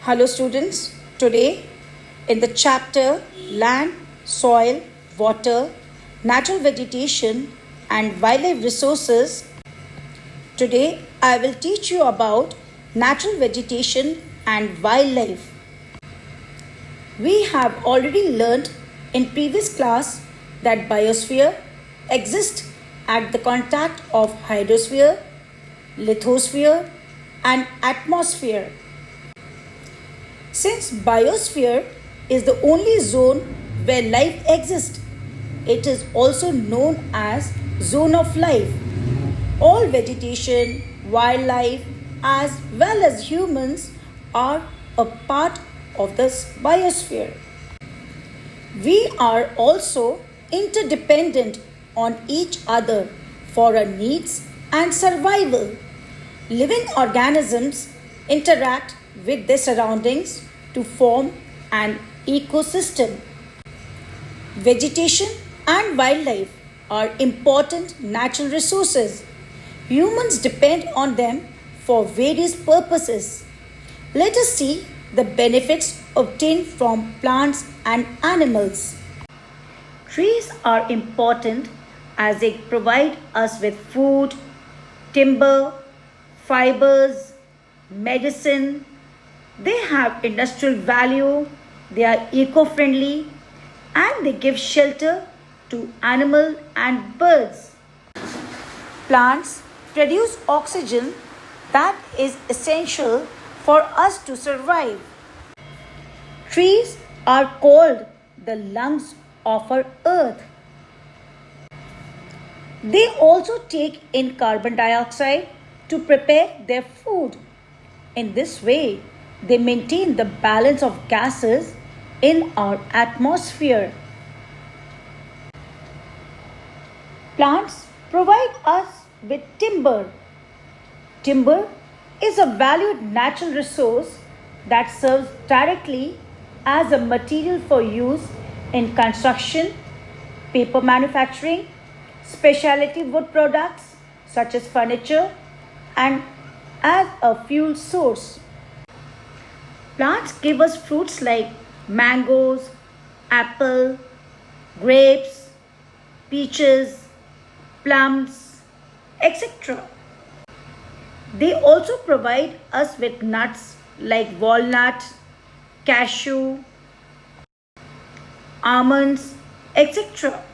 Hello, students. Today, in the chapter Land, Soil, Water, Natural Vegetation, and Wildlife Resources, today I will teach you about natural vegetation and wildlife. We have already learned in previous class that biosphere exists at the contact of hydrosphere, lithosphere, and atmosphere. Since biosphere is the only zone where life exists, it is also known as zone of life. All vegetation, wildlife, as well as humans are a part of this biosphere. We are also interdependent on each other for our needs and survival. Living organisms interact with their surroundings to form an ecosystem. Vegetation and wildlife are important natural resources. Humans depend on them for various purposes. Let us see the benefits obtained from plants and animals. Trees are important as they provide us with food, timber, fibers, medicine. They have industrial value, they are eco-friendly, and they give shelter to animals and birds. Plants produce oxygen that is essential for us to survive. Trees are called the lungs of our earth. They also take in carbon dioxide to prepare their food. In this way, they maintain the balance of gases in our atmosphere. Plants provide us with timber. Timber is a valued natural resource that serves directly as a material for use in construction, paper manufacturing, specialty wood products such as furniture, and as a fuel source. Plants give us fruits like mangoes, apple, grapes, peaches, plums, etc. They also provide us with nuts like walnut, cashew, almonds, etc.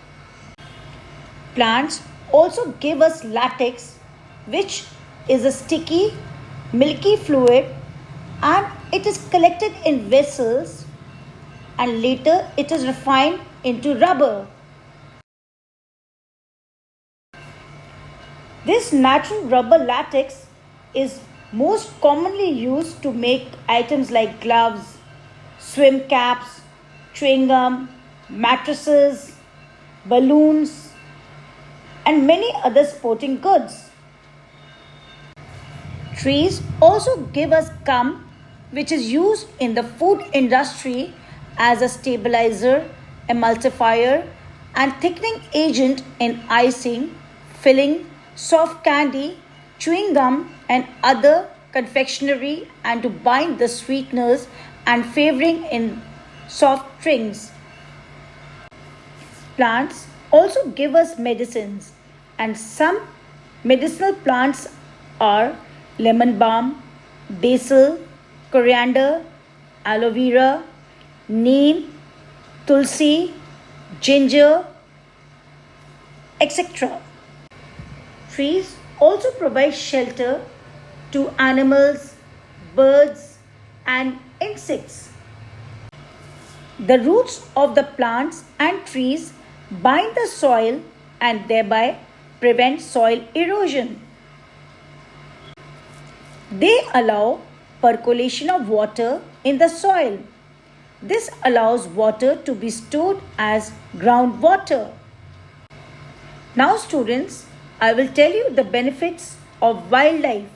Plants also give us latex, which is a sticky, milky fluid, and it is collected in vessels and later it is refined into rubber. This natural rubber latex is most commonly used to make items like gloves, swim caps, chewing gum, mattresses, balloons, and many other sporting goods. Trees also give us gum, which is used in the food industry as a stabilizer, emulsifier, and thickening agent in icing, filling, soft candy, chewing gum, and other confectionery, and to bind the sweeteners and flavoring in soft drinks. Plants also give us medicines, and some medicinal plants are lemon balm, basil, coriander, aloe vera, neem, tulsi, ginger, etc. Trees also provide shelter to animals, birds, and insects. The roots of the plants and trees bind the soil and thereby prevent soil erosion. They allow percolation of water in the soil. This allows water to be stored as groundwater. Now students, I will tell you the benefits of wildlife.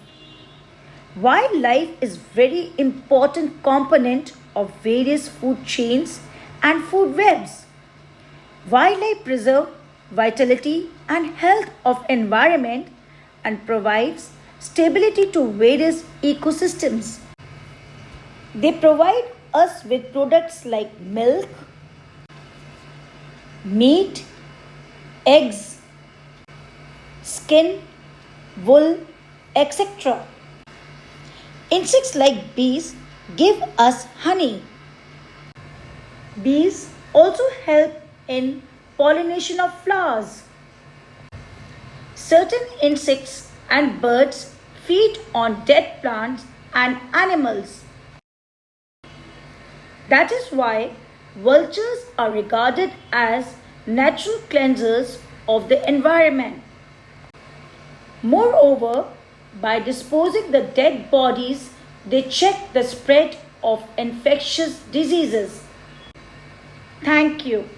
Wildlife is very important component of various food chains and food webs. Wildlife preserve vitality and health of environment and provides stability to various ecosystems. They provide us with products like milk, meat, eggs, skin, wool, etc. Insects like bees give us honey. Bees also help in pollination of flowers. Certain insects and birds feed on dead plants and animals. That is why vultures are regarded as natural cleansers of the environment. Moreover, by disposing the dead bodies, they check the spread of infectious diseases. Thank you.